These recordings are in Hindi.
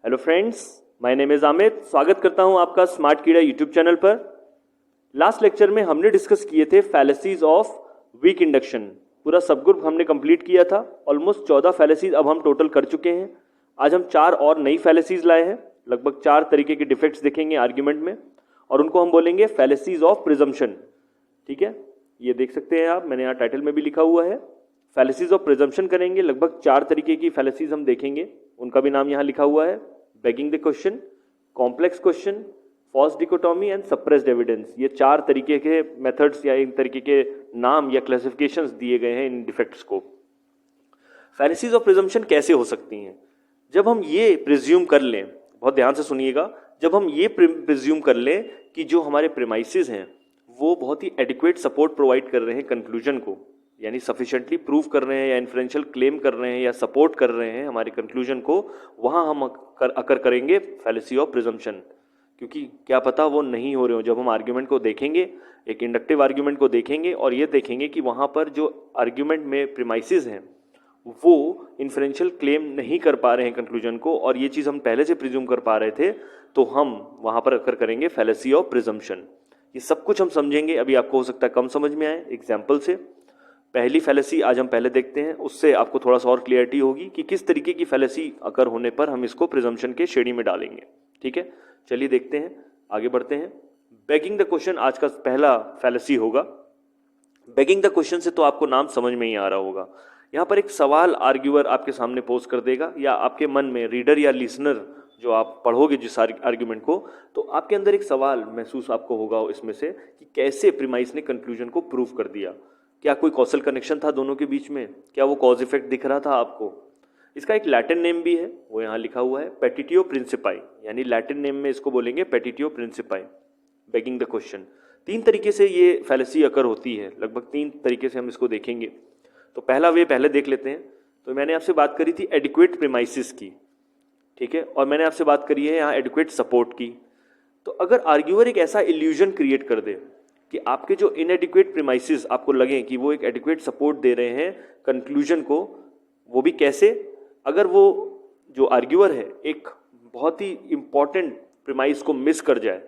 Hello friends, my name is Amit. स्वागत करता हूं आपका स्मार्ट कीड़ा यूट्यूब चैनल पर। लास्ट लेक्चर में हमने डिस्कस किए थे फैलेसीज ऑफ वीक इंडक्शन। पूरा सब ग्रुप हमने कंप्लीट किया था। ऑलमोस्ट 14 फैलेसीज अब हम टोटल कर चुके हैं। आज हम 4 और नई फैलेसीज लाए हैं। लगभग 4 तरीके के डिफेक्ट्स देखेंगे आर्ग्यूमेंट में और उनको हम बोलेंगे फैलेसीज ऑफ प्रिजम्पशन। ठीक है, ये देख सकते हैं आप, मैंने यहाँ टाइटल में भी लिखा हुआ है। फैलेसीज ऑफ प्रिजम्पशन करेंगे। लगभग 4 तरीके की फैलेसीज हम देखेंगे, उनका भी नाम यहाँ लिखा हुआ है। Begging the question, complex question, false dichotomy and suppressed evidence. ये 4 तरीके के मेथड्स या इन तरीके के नाम या क्लासिफिकेशंस दिए गए हैं इन डिफेक्ट्स को। फैलेसीज ऑफ प्रिजम्पशन कैसे हो सकती हैं? जब हम ये प्रिज्यूम कर लें, बहुत ध्यान से सुनिएगा, जब हम ये प्रिज्यूम कर लें कि जो हमारे प्रीमाइसेस हैं वो बहुत ही एडिक्वेट सपोर्ट प्रोवाइड कर रहे हैं कंक्लूजन को, यानी सफिशिएंटली प्रूव कर रहे हैं या इन्फ्रेंशियल क्लेम कर रहे हैं या सपोर्ट कर रहे हैं हमारे कंक्लूजन को, वहां हम अकर करेंगे फैलेसी ऑफ प्रिजम्पशन। क्योंकि क्या पता वो नहीं हो रहे हो। जब हम आर्ग्यूमेंट को देखेंगे, एक इंडक्टिव आर्ग्यूमेंट को देखेंगे और ये देखेंगे कि वहां पर जो आर्ग्यूमेंट में प्रीमाइसेस हैं वो इन्फ्रेंशियल क्लेम नहीं कर पा रहे हैं कंक्लूजन को, और ये चीज़ हम पहले से प्रिज्यूम कर पा रहे थे, तो हम वहां पर अकर करेंगे फैलेसी ऑफ प्रिजम्पशन। ये सब कुछ हम समझेंगे। अभी आपको हो सकता है कम समझ में आए एग्जाम्पल से। पहली फैलेसी आज हम पहले देखते हैं, उससे आपको थोड़ा सा और क्लियरिटी होगी कि किस तरीके की फैलेसी अकर होने पर हम इसको प्रिजम्पशन के श्रेणी में डालेंगे। ठीक है, चलिए देखते हैं, आगे बढ़ते हैं। बेगिंग द क्वेश्चन आज का पहला फैलेसी होगा। बेगिंग द क्वेश्चन से तो आपको नाम समझ में ही आ रहा होगा। यहाँ पर एक सवाल आर्ग्यूअर आपके सामने पोज कर देगा, या आपके मन में रीडर या लिसनर जो आप पढ़ोगे जिस आर्ग्यूमेंट को, तो आपके अंदर एक सवाल महसूस आपको होगा इसमें से कि कैसे प्रीमाइस ने कंक्लूजन को प्रूव कर दिया। क्या कोई कॉजल कनेक्शन था दोनों के बीच में? क्या वो कॉज इफेक्ट दिख रहा था आपको? इसका एक लैटिन नेम भी है, वो यहाँ लिखा हुआ है, पेटिटियो प्रिंसिपाई, यानी लैटिन नेम में इसको बोलेंगे पेटिटियो प्रिंसिपाई। बेगिंग द क्वेश्चन 3 तरीके से ये फैलेसी अकर होती है। लगभग 3 तरीके से हम इसको देखेंगे। तो पहला वे पहले देख लेते हैं। तो मैंने आपसे बात करी थी एडिक्वेट प्रीमाइसिस की, ठीक है, और मैंने आपसे बात करी है यहाँ एडिक्वेट सपोर्ट की। तो अगर आर्ग्यूअर एक ऐसा इल्यूजन क्रिएट कर दे कि आपके जो इनएडिक्वेट प्रीमाइसिस आपको लगे कि वो एक एडिक्वेट सपोर्ट दे रहे हैं कंक्लूजन को, वो भी कैसे? अगर वो जो आर्ग्यूअर है एक बहुत ही इंपॉर्टेंट प्रीमाइस को मिस कर जाए,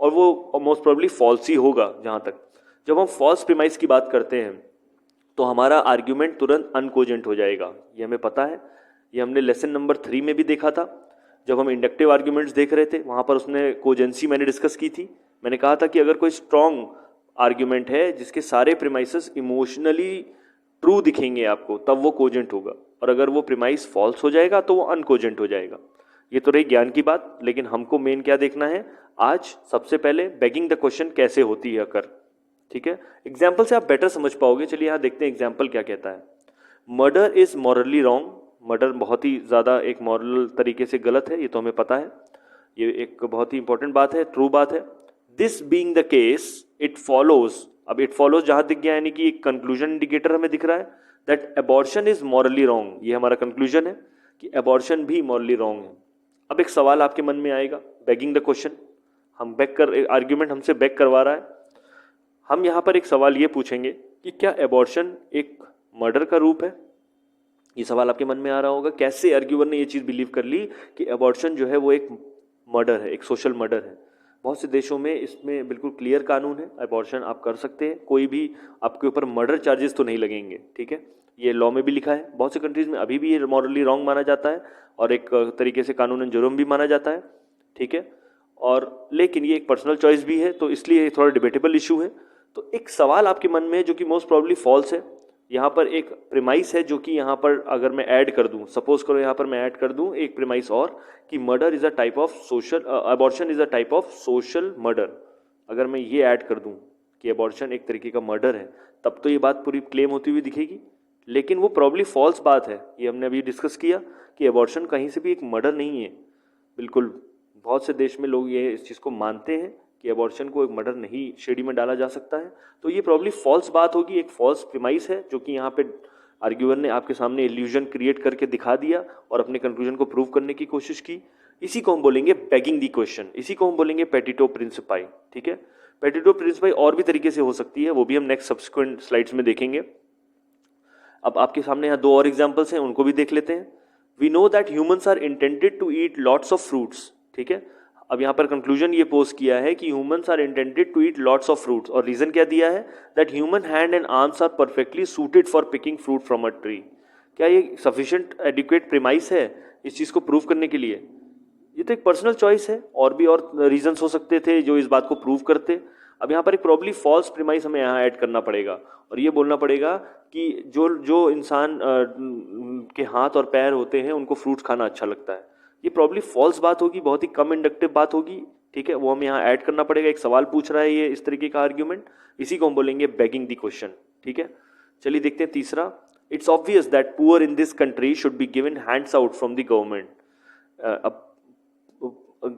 और वो मोस्ट प्रोबेबली फॉल्स ही होगा। जहाँ तक जब हम फॉल्स प्रीमाइस की बात करते हैं तो हमारा आर्ग्यूमेंट तुरंत अनकोजेंट हो जाएगा, ये हमें पता है। ये हमने लेसन नंबर 3 में भी देखा था, जब हम इंडक्टिव आर्ग्यूमेंट्स देख रहे थे। वहाँ पर उसने कोजेंसी मैंने डिस्कस की थी। मैंने कहा था कि अगर कोई स्ट्रॉन्ग आर्ग्यूमेंट है जिसके सारे प्रीमाइसेस इमोशनली ट्रू दिखेंगे आपको, तब वो कोजेंट होगा, और अगर वो प्रीमाइस फॉल्स हो जाएगा तो वो अनकोजेंट हो जाएगा। ये तो रही ज्ञान की बात, लेकिन हमको मेन क्या देखना है आज? सबसे पहले बेगिंग द क्वेश्चन कैसे होती है अकर। ठीक है, एग्जाम्पल से आप बेटर समझ पाओगे। चलिए यहाँ देखते हैं एग्जाम्पल क्या कहता है। Murder is morally wrong. Murder बहुत ही ज़्यादा एक मॉरल तरीके से गलत है, ये तो हमें पता है। ये एक बहुत ही इंपॉर्टेंट बात है, ट्रू बात है। This being the case it follows, अब इट फॉलोज जहां दिख गया, यानी कि एक कंक्लूजन इंडिकेटर हमें दिख रहा है, that abortion is morally wrong. ये हमारा कंक्लूजन है कि अबॉर्शन भी मॉरली रॉन्ग है। अब एक सवाल आपके मन में आएगा, बेगिंग द क्वेश्चन, हम आर्ग्यूमेंट हमसे बैक करवा रहा है। हम यहाँ पर एक सवाल ये पूछेंगे कि क्या अबॉर्शन एक मर्डर का रूप है? ये सवाल आपके मन में आ रहा होगा। कैसे आर्ग्यूअर ने ये चीज़ बिलीव कर ली कि अबॉर्शन जो है वो एक मर्डर है, एक सोशल मर्डर है? बहुत से देशों में इसमें बिल्कुल क्लियर कानून है, अबॉर्शन आप कर सकते हैं, कोई भी आपके ऊपर मर्डर चार्जेस तो नहीं लगेंगे। ठीक है, ये लॉ में भी लिखा है। बहुत से कंट्रीज में अभी भी ये मॉरली रॉन्ग माना जाता है और एक तरीके से कानूनन जुर्म भी माना जाता है। ठीक है, और लेकिन ये एक पर्सनल चॉइस भी है, तो इसलिए थोड़ा डिबेटेबल इशू है। तो एक सवाल आपके मन में है जो कि मोस्ट प्रॉब्ली फॉल्स है। यहाँ पर एक प्रीमाइस है जो कि यहाँ पर अगर मैं ऐड कर दूँ, सपोज करो यहाँ पर मैं ऐड कर दूँ एक प्रीमाइस और, कि murder is a type of social, abortion is a type of social murder. अगर मैं ये ऐड कर दूँ कि अबॉर्शन एक तरीके का मर्डर है, तब तो ये बात पूरी क्लेम होती हुई दिखेगी। लेकिन वो प्रॉब्ली फॉल्स बात है। ये हमने अभी डिस्कस किया कि अबॉर्शन कहीं से भी एक मर्डर नहीं है। बिल्कुल बहुत से देश में लोग ये इस चीज़ को मानते हैं कि अबॉर्शन को एक मर्डर नहीं श्रेणी में डाला जा सकता है। तो ये प्रॉब्ली फॉल्स बात होगी, एक फॉल्स प्रीमाइस है जो कि यहाँ पे आर्ग्यूअर ने आपके सामने इल्यूजन क्रिएट करके दिखा दिया और अपने कंक्लूजन को प्रूव करने की कोशिश की। इसी को हम बोलेंगे बेगिंग दी क्वेश्चन, इसी को हम बोलेंगे पेटिटो प्रिंसिपाई। ठीक है, पेटिटो प्रिंसिपाई और भी तरीके से हो सकती है, वो भी हम नेक्स्ट सब्सिक्वेंट स्लाइड्स में देखेंगे। अब आपके सामने यहाँ 2 और एग्जाम्पल्स हैं, उनको भी देख लेते हैं। We know that humans are intended to eat lots of fruits, ठीक है। अब यहाँ पर कंक्लूजन ये पोस्ट किया है कि humans are intended to eat lots of fruits, और रीजन क्या दिया है, that human hand and arms are perfectly suited for picking fruit from a tree. क्या ये सफिशिएंट एडिक्वेट प्रीमाइस है इस चीज को प्रूव करने के लिए? ये तो एक पर्सनल चॉइस है, और भी और रीजंस हो सकते थे जो इस बात को प्रूव करते। अब यहाँ पर एक प्रॉब्ली फॉल्स प्रीमाइस हमें यहाँ ऐड करना पड़ेगा, और ये बोलना पड़ेगा कि जो इंसान के हाथ और पैर होते हैं उनको फ्रूट्स खाना अच्छा लगता है। ये प्रॉब्ली फॉल्स बात होगी, बहुत ही कम इंडक्टिव बात होगी, ठीक है। वो हमें यहाँ ऐड करना पड़ेगा। एक सवाल पूछ रहा है ये इस तरीके का आर्ग्यूमेंट, इसी को हम बोलेंगे बेगिंग द क्वेश्चन, ठीक है। चलिए देखते हैं तीसरा। It's obvious that poor in this country should be given hands out from the government. अब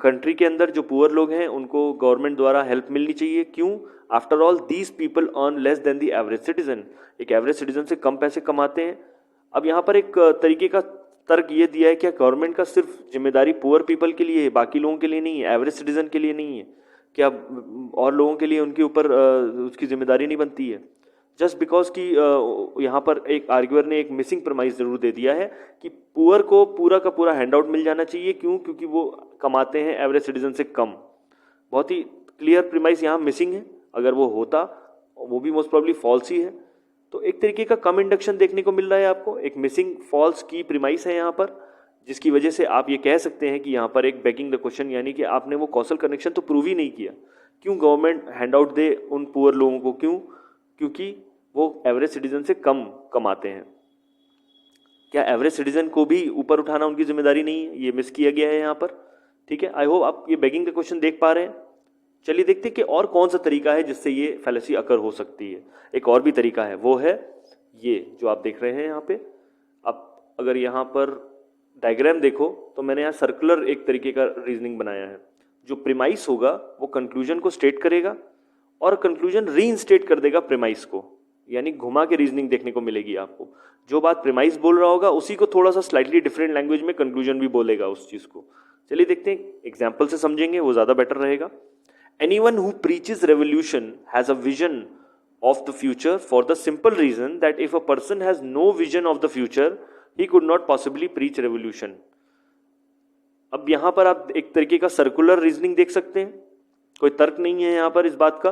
कंट्री के अंदर जो पुअर लोग हैं उनको गवर्नमेंट द्वारा हेल्प मिलनी चाहिए। क्यों? After all these people earn less than the average citizen. एक एवरेज सिटीजन से कम पैसे कमाते हैं। अब यहाँ पर एक तरीके का तर्क ये दिया है, क्या गवर्नमेंट का सिर्फ जिम्मेदारी पुअर पीपल के लिए है, बाकी लोगों के लिए नहीं है, एवरेज सिटीजन के लिए नहीं है? क्या और लोगों के लिए उनके ऊपर उसकी जिम्मेदारी नहीं बनती है? जस्ट बिकॉज कि यहाँ पर एक आर्ग्यूअर ने एक मिसिंग प्रमाइस जरूर दे दिया है कि पुअर को पूरा का पूरा हैंड आउट मिल जाना चाहिए। क्यों? क्योंकि वो कमाते हैं एवरेज सिटीजन से कम। बहुत ही क्लियर प्रीमाइस यहाँ मिसिंग है। अगर वो होता, वो भी मोस्ट प्रॉब्ली फॉल्स ही है। तो एक तरीके का कम इंडक्शन देखने को मिल रहा है आपको, एक मिसिंग फॉल्स की प्रीमाइस है यहाँ पर, जिसकी वजह से आप ये कह सकते हैं कि यहाँ पर एक बेगिंग द क्वेश्चन, यानी कि आपने वो कॉसल कनेक्शन तो प्रूव ही नहीं किया। क्यों गवर्नमेंट हैंड आउट दे उन पुअर लोगों को? क्यों? क्योंकि वो एवरेज सिटीजन से कम कमाते हैं। क्या एवरेज सिटीजन को भी ऊपर उठाना उनकी जिम्मेदारी नहीं है? ये मिस किया गया है यहाँ पर, ठीक है। आई होप आप ये बेगिंग द क्वेश्चन देख पा रहे हैं। चलिए देखते हैं कि और कौन सा तरीका है जिससे ये फैलेसी अकर हो सकती है। एक और भी तरीका है, वो है ये जो आप देख रहे हैं यहाँ पे। आप अगर यहाँ पर डायग्राम देखो तो मैंने यहाँ सर्कुलर एक तरीके का रीजनिंग बनाया है। जो प्रीमाइस होगा वो कंक्लूजन को स्टेट करेगा और कंक्लूजन रीइंस्टेट कर देगा प्रीमाइस को, यानी घुमा के रीजनिंग देखने को मिलेगी आपको। जो बात प्रीमाइस बोल रहा होगा उसी को थोड़ा सा स्लाइटली डिफरेंट लैंग्वेज में कंक्लूजन भी बोलेगा उस चीज को। चलिए देखते हैं, एग्जाम्पल से समझेंगे, वो ज्यादा बेटर रहेगा। Anyone who preaches revolution has a vision of the future for the simple reason that if a person has no vision of the future, he could not possibly preach revolution. अब यहां पर आप एक तरीके का सर्कुलर रीजनिंग देख सकते हैं, कोई तर्क नहीं है यहां पर इस बात का।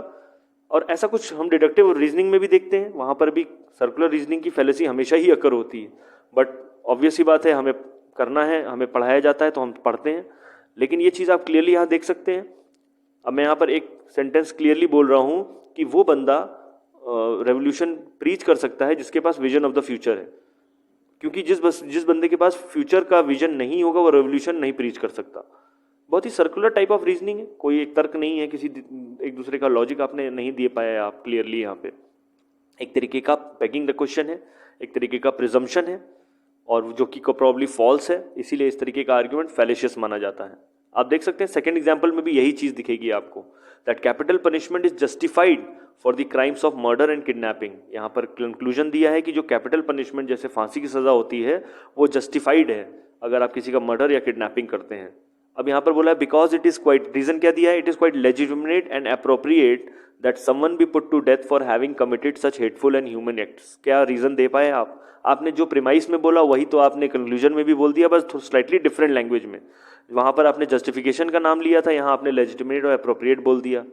और ऐसा कुछ हम डिडक्टिव रीजनिंग में भी देखते हैं, वहां पर भी सर्कुलर रीजनिंग की फैलेसी हमेशा ही अकर होती है। बट ऑब्वियस ही बात है, हमें करना है, हमें पढ़ाया जाता है तो हम पढ़ते हैं। लेकिन ये चीज आप क्लियरली यहां देख सकते हैं। अब मैं यहाँ पर एक सेंटेंस क्लियरली बोल रहा हूँ कि वो बंदा रेवोल्यूशन प्रीच कर सकता है जिसके पास विजन ऑफ द फ्यूचर है, क्योंकि जिस बंदे के पास फ्यूचर का विजन नहीं होगा वो रेवोल्यूशन नहीं प्रीच कर सकता। बहुत ही सर्कुलर टाइप ऑफ रीजनिंग है, कोई एक तर्क नहीं है, किसी एक दूसरे का लॉजिक आपने नहीं दे पाया आप क्लियरली यहाँ पे। एक तरीके का बेगिंग द क्वेश्चन है, एक तरीके का प्रिजम्पशन है, और जो कि प्रॉब्ली फॉल्स है, इसीलिए इस तरीके का आर्ग्यूमेंट फैलेशियस माना जाता है। आप देख सकते हैं सेकंड एग्जांपल में भी यही चीज दिखेगी आपको, that capital punishment is justified for the crimes of murder and kidnapping. यहाँ पर कंक्लूजन दिया है कि जो कैपिटल पनिशमेंट जैसे फांसी की सजा होती है वो जस्टिफाइड है अगर आप किसी का मर्डर या किडनैपिंग करते हैं। अब यहाँ पर बोला है because it is quite, reason क्या दिया है, it is quite legitimate and appropriate that someone be put to death for having committed such hateful and human acts. क्या रीजन दे पाए आप? आपने जो प्रीमाइस में बोला वही तो आपने कंक्लूजन में भी बोल दिया, बस स्लाइटली डिफरेंट लैंग्वेज में। वहां पर आपने जस्टिफिकेशन का नाम लिया था, यहाँ आपने लेजिटिमेट और अप्रोप्रिएट बोल दिया,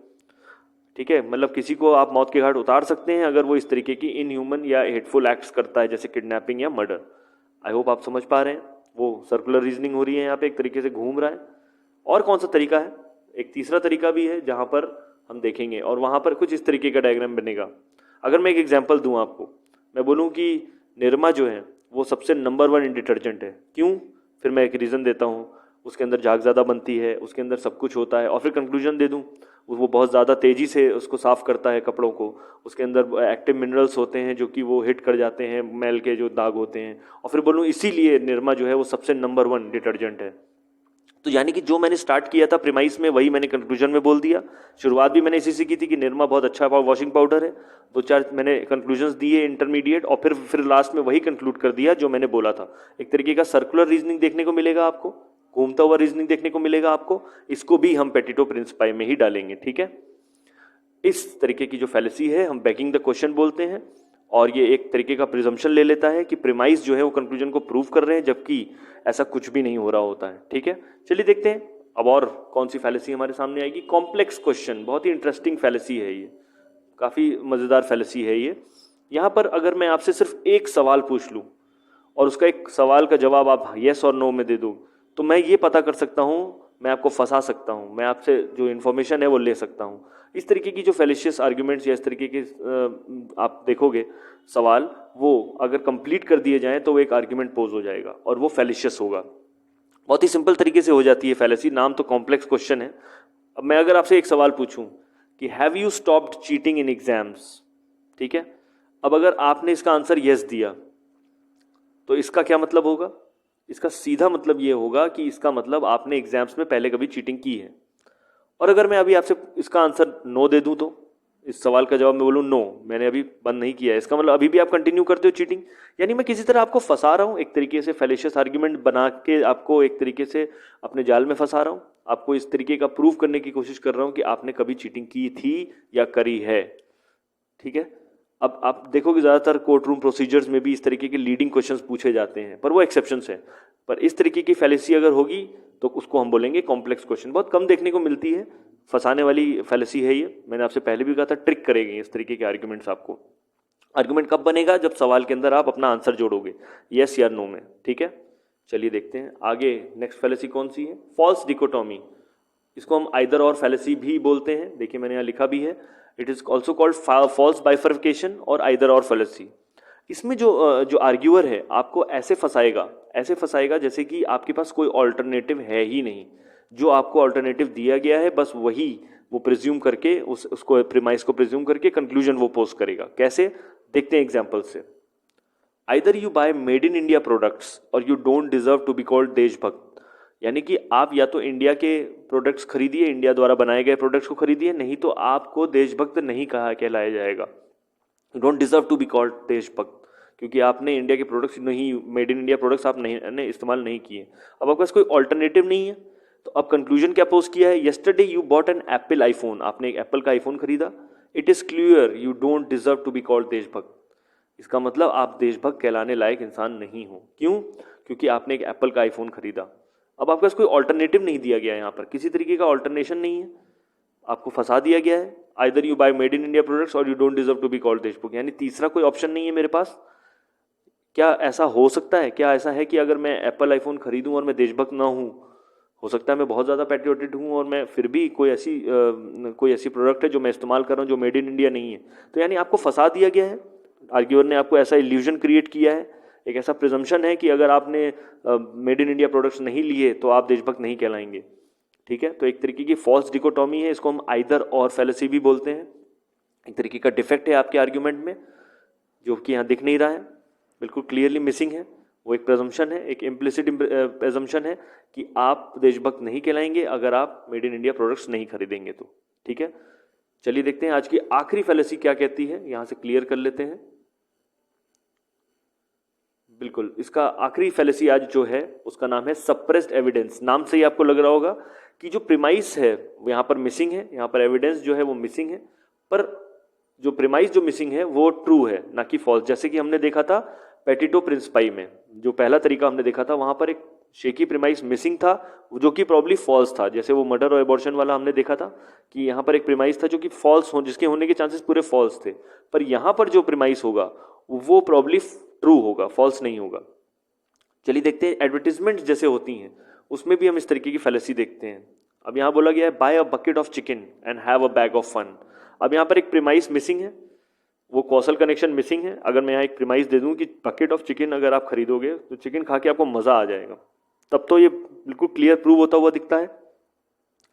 ठीक है। मतलब किसी को आप मौत के घाट उतार सकते हैं अगर वो इस तरीके की इनह्यूमन या हेटफुल एक्ट्स करता है, जैसे किडनैपिंग या मर्डर। आई होप आप समझ पा रहे हैं, वो सर्कुलर रीजनिंग हो रही है यहाँ पे, एक तरीके से घूम रहा है। और कौन सा तरीका है? एक तीसरा तरीका भी है जहां पर हम देखेंगे, और वहां पर कुछ इस तरीके का डायग्राम बनेगा। अगर मैं एक एग्जाम्पल दूं आपको, मैं बोलूं कि निरमा जो है वो सबसे नंबर 1 डिटर्जेंट है। क्यों? फिर मैं एक रीज़न देता हूँ, उसके अंदर झाग ज़्यादा बनती है, उसके अंदर सब कुछ होता है, और फिर कंक्लूजन दे दूँ वो बहुत ज़्यादा तेज़ी से उसको साफ़ करता है कपड़ों को, उसके अंदर एक्टिव मिनरल्स होते हैं जो कि वो हिट कर जाते हैं मैल के जो दाग होते हैं, और फिर बोलूँ इसीलिए निरमा जो है वो सबसे नंबर 1 डिटर्जेंट है। तो यानी कि जो मैंने स्टार्ट किया था प्रीमाइस में वही मैंने कंक्लूजन में बोल दिया। शुरुआत भी मैंने इसी से की थी कि निरमा बहुत अच्छा वॉशिंग पाउडर है, 2-4 मैंने कंक्लूजन्स दिए इंटरमीडिएट, और फिर लास्ट में वही कंक्लूड कर दिया जो मैंने बोला था। एक तरीके का सर्कुलर रीजनिंग देखने को मिलेगा आपको, घूमता हुआ रीजनिंग देखने को मिलेगा आपको। इसको भी हम पेटिटो प्रिंसिपी में ही डालेंगे, ठीक है। इस तरीके की जो फैलेसी है हम बेगिंग द क्वेश्चन बोलते हैं, और ये एक तरीके का प्रिजम्पशन ले लेता है कि प्रीमाइस जो है वो कंक्लूजन को प्रूव कर रहे हैं, जबकि ऐसा कुछ भी नहीं हो रहा होता है। ठीक है, चलिए देखते हैं अब और कौन सी फैलेसी हमारे सामने आएगी। कॉम्प्लेक्स क्वेश्चन, बहुत ही इंटरेस्टिंग फैलेसी है ये, काफ़ी मज़ेदार फैलेसी है ये। यहाँ पर अगर मैं आपसे सिर्फ एक सवाल पूछ लूँ और उसका एक सवाल का जवाब आप येस और नो में दे दो, तो मैं ये पता कर सकता हूँ, मैं आपको फंसा सकता हूँ, मैं आपसे जो इन्फॉर्मेशन है वो ले सकता हूँ। इस तरीके की जो फैलेशियस आर्ग्यूमेंट्स या इस तरीके के आप देखोगे सवाल, वो अगर कंप्लीट कर दिए जाएं तो वो एक आर्ग्यूमेंट पोज हो जाएगा और वो फैलेशियस होगा। बहुत ही सिंपल तरीके से हो जाती है फैलेसी, नाम तो कॉम्प्लेक्स क्वेश्चन है। अब मैं अगर आपसे एक सवाल पूछूं कि have you stopped cheating in exams, ठीक है, अब अगर आपने इसका आंसर यस दिया तो इसका क्या मतलब होगा? इसका सीधा मतलब ये होगा कि इसका मतलब आपने एग्जाम्स में पहले कभी चीटिंग की है। और अगर मैं अभी आपसे इसका आंसर नो दे दूं, तो इस सवाल का जवाब मैं बोलूं नो, मैंने अभी बंद नहीं किया है, इसका मतलब अभी भी आप कंटिन्यू करते हो चीटिंग। यानी मैं किसी तरह आपको फंसा रहा हूं, एक तरीके से फैलेशियस आर्ग्यूमेंट बना के आपको एक तरीके से अपने जाल में फंसा रहा हूं, आपको इस तरीके का प्रूव करने की कोशिश कर रहा हूं कि आपने कभी चीटिंग की थी या करी है। ठीक है, अब आप देखोगे ज़्यादातर कोर्ट रूम प्रोसीजर्स में भी इस तरीके के लीडिंग क्वेश्चंस पूछे जाते हैं, पर वो एक्सेप्शंस हैं। पर इस तरीके की फैलेसी अगर होगी तो उसको हम बोलेंगे कॉम्प्लेक्स क्वेश्चन। बहुत कम देखने को मिलती है, फंसाने वाली फैलेसी है ये। मैंने आपसे पहले भी कहा था, ट्रिक करेंगे इस तरीके के आर्ग्यूमेंट्स आपको। आर्ग्यूमेंट कब बनेगा? जब सवाल के अंदर आप अपना आंसर जोड़ोगे यस या नो में। ठीक है, चलिए देखते हैं आगे। नेक्स्ट फैलेसी कौन सी है? False dichotomy. इसको हम आइदर और फैलेसी भी बोलते हैं, देखिए मैंने यहाँ लिखा भी है, it is also called false bifurcation or either or fallacy. इसमें जो आर्ग्यूअर है आपको ऐसे फंसाएगा जैसे कि आपके पास कोई ऑल्टरनेटिव है ही नहीं। जो आपको ऑल्टरनेटिव दिया गया है बस वही वो प्रिज्यूम करके उसको प्रीमाइस को प्रिज्यूम करके कंक्लूजन वो पोस्ट करेगा। कैसे? देखते हैं एग्जाम्पल से। Either you buy made in India products or you don't deserve to be called देशभक्त। यानी कि आप या तो इंडिया के प्रोडक्ट्स खरीदिए, इंडिया द्वारा बनाए गए प्रोडक्ट्स को खरीदिए, नहीं तो आपको देशभक्त नहीं कहा कहलाया जाएगा। You don't deserve to be called देशभक्त, क्योंकि आपने इंडिया के प्रोडक्ट्स नहीं, मेड इन इंडिया प्रोडक्ट्स आप नहीं इस्तेमाल नहीं किए। अब आपके पास कोई ऑल्टरनेटिव नहीं है, तो अब कंक्लूजन क्या पोस्ट किया है? Yesterday you bought an Apple iPhone, आपने एक एप्पल का आईफोन खरीदा। It is clear you don't deserve to be called देशभक्त। इसका मतलब आप देशभक्त कहलाने लायक इंसान नहीं हो। क्यों? क्योंकि आपने एक एप्पल का आईफोन खरीदा। अब आपके पास कोई ऑल्टरनेटिव नहीं दिया गया है, यहाँ पर किसी तरीके का ऑल्टरनेशन नहीं है, आपको फंसा दिया गया है। Either you buy made in India products or you don't deserve to be called देशभक्त, यानी तीसरा कोई ऑप्शन नहीं है मेरे पास। क्या ऐसा हो सकता है? क्या ऐसा है कि अगर मैं एप्पल आईफोन खरीदूं और मैं देशभक्त ना हूं? हो सकता है मैं बहुत ज़्यादा पैट्रियोटिक हूं और मैं फिर भी कोई ऐसी प्रोडक्ट है जो मैं इस्तेमाल कर रहा हूं जो मेड इन इंडिया नहीं है। तो यानी आपको फंसा दिया गया है, आर्ग्यूअर ने आपको ऐसा इल्यूजन क्रिएट किया है, एक ऐसा प्रिजम्पशन है कि अगर आपने मेड इन इंडिया प्रोडक्ट्स नहीं लिए तो आप देशभक्त नहीं कहलाएंगे। ठीक है, तो एक तरीके की फॉल्स डिकोटोमी है, इसको हम आइदर और फैलेसी भी बोलते हैं। एक तरीके का डिफेक्ट है आपके आर्ग्यूमेंट में जो कि यहाँ दिख नहीं रहा है, बिल्कुल क्लियरली मिसिंग है। वो एक प्रेजम्पशन है, एक इम्प्लिसिट प्रेजम्पशन है कि आप देशभक्त नहीं कहलाएंगे अगर आप मेड इन इंडिया प्रोडक्ट्स नहीं खरीदेंगे तो। ठीक है, चलिए देखते हैं आज की आखिरी फैलेसी क्या कहती है, यहां से क्लियर कर लेते हैं। बिल्कुल, इसका आखिरी फैलेसी आज जो है उसका नाम है सप्रेस्ड एविडेंस। नाम से ही आपको लग रहा होगा कि जो प्रीमाइस है वो यहाँ पर मिसिंग है, यहाँ पर एविडेंस जो है वो मिसिंग है, पर जो प्रीमाइस जो मिसिंग है वो ट्रू है ना कि फॉल्स। जैसे कि हमने देखा था पेटिटो प्रिंसिपाई में, जो पहला तरीका हमने देखा था, वहां पर एक शेकी प्रीमाइस मिसिंग था जो कि प्रॉब्ली फॉल्स था। जैसे वो मर्डर और एबॉर्शन वाला हमने देखा था कि यहाँ पर एक प्रीमाइस था जो कि फॉल्स हो, जिसके होने के चांसेस पूरे फॉल्स थे, पर यहाँ पर जो प्रीमाइस होगा वो प्रॉब्ली ट्रू होगा, फॉल्स नहीं होगा। चलिए देखते हैं, एडवर्टीजमेंट जैसे होती हैं उसमें भी हम इस तरीके की फैलेसी देखते हैं। अब यहाँ बोला गया है buy a bucket of chicken and have a bag of fun. अब यहाँ पर एक प्रीमाइस मिसिंग है, वो कॉसल कनेक्शन मिसिंग है। अगर मैं यहाँ एक प्रीमाइस दे दूं कि बकेट ऑफ चिकन अगर आप खरीदोगे तो चिकन खा के आपको मजा आ जाएगा, तब तो ये बिल्कुल क्लियर प्रूव होता हुआ दिखता है।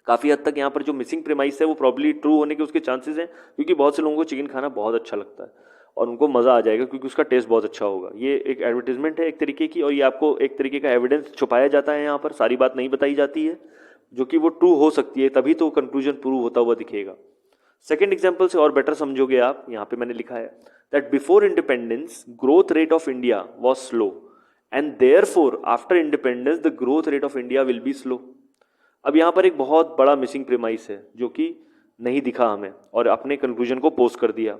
काफी हद तक यहाँ पर जो मिसिंग प्रीमाइस है वो प्रॉब्ली ट्रू होने के उसके चांसेस हैं, क्योंकि बहुत से लोगों को चिकन खाना बहुत अच्छा लगता है और उनको मजा आ जाएगा क्योंकि उसका टेस्ट बहुत अच्छा होगा। ये एक एडवर्टीजमेंट है एक तरीके की, और ये आपको एक तरीके का एविडेंस छुपाया जाता है, यहाँ पर सारी बात नहीं बताई जाती है जो कि वो ट्रू हो सकती है, तभी तो कंक्लूजन प्रूव होता हुआ दिखेगा। सेकेंड एग्जाम्पल से और बेटर समझोगे आप, यहाँ पे मैंने लिखा है that before independence growth rate of India was slow and therefore after independence the growth rate of India will be slow. अब यहाँ पर एक बहुत बड़ा मिसिंग प्रीमाइस है जो कि नहीं दिखा हमें और अपने कंक्लूजन को पोस्ट कर दिया।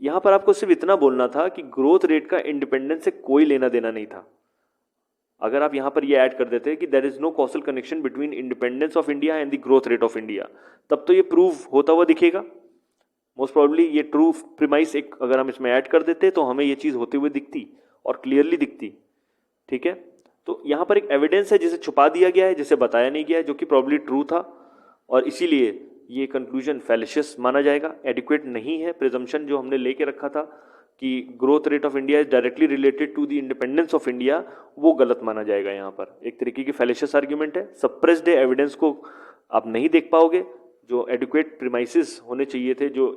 यहां पर आपको सिर्फ इतना बोलना था कि ग्रोथ रेट का इंडिपेंडेंस से कोई लेना देना नहीं था। अगर आप यहां पर ये ऐड कर देते कि there is no causal connection between independence of India and the growth rate of India, तब तो ये प्रूव होता हुआ दिखेगा। मोस्ट प्रॉब्ली ये ट्रू प्रीमाइस एक अगर हम इसमें ऐड कर देते तो हमें ये चीज होते हुए दिखती और क्लियरली दिखती। ठीक है, तो यहां पर एक एविडेंस है जिसे छुपा दिया गया है, जिसे बताया नहीं गया है, जो कि प्रॉब्ली ट्रू था, और इसीलिए ये कंक्लूजन फैलिशियस माना जाएगा, एडिक्वेट नहीं है। प्रिजम्पशन जो हमने लेके रखा था कि growth rate of India is directly related to the independence of India, वो गलत माना जाएगा। यहाँ पर एक तरीके की फैलिशियस आर्ग्यूमेंट है। सप्रेस्ड एविडेंस को आप नहीं देख पाओगे, जो एडिक्वेट प्रीमाइसिस होने चाहिए थे, जो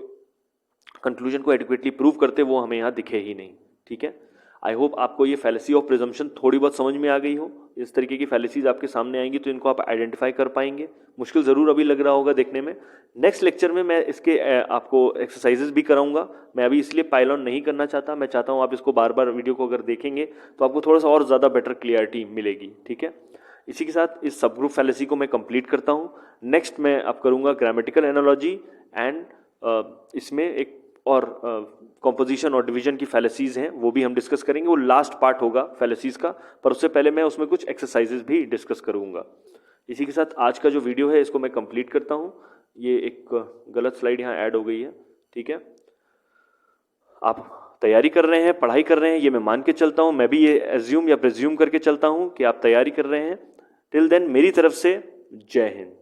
कंक्लूजन को एडिक्वेटली प्रूव करते, वो हमें यहाँ दिखे ही नहीं। ठीक है, आई होप आपको ये फैलेसी ऑफ प्रिजम्पशन थोड़ी बहुत समझ में आ गई हो। इस तरीके की फैलेसीज आपके सामने आएंगी तो इनको आप आइडेंटिफाई कर पाएंगे। मुश्किल ज़रूर अभी लग रहा होगा देखने में। नेक्स्ट लेक्चर में मैं इसके आपको एक्सरसाइजेस भी कराऊंगा। मैं अभी इसलिए पाइल ऑन नहीं करना चाहता, मैं चाहता हूँ आप इसको बार बार वीडियो को अगर देखेंगे तो आपको थोड़ा सा और ज़्यादा बेटर क्लियरिटी मिलेगी। ठीक है, इसी के साथ इस सब ग्रुप फैलेसी को मैं कंप्लीट करता हूँ। नेक्स्ट मैं अब करूँगा ग्रामेटिकल एनालॉजी एंड इसमें एक और कॉम्पोजिशन और डिवीजन की फैलेसीज हैं, वो भी हम डिस्कस करेंगे। वो लास्ट पार्ट होगा फैलेसीज का, पर उससे पहले मैं उसमें कुछ एक्सरसाइजेज भी डिस्कस करूंगा। इसी के साथ आज का जो वीडियो है इसको मैं कंप्लीट करता हूं। ये एक गलत स्लाइड यहाँ ऐड हो गई है। ठीक है, आप तैयारी कर रहे हैं, पढ़ाई कर रहे हैं, ये मैं मान के चलता हूं। मैं भी ये एज्यूम या प्रिज्यूम करके चलता हूं कि आप तैयारी कर रहे हैं। टिल देन मेरी तरफ से जय हिंद।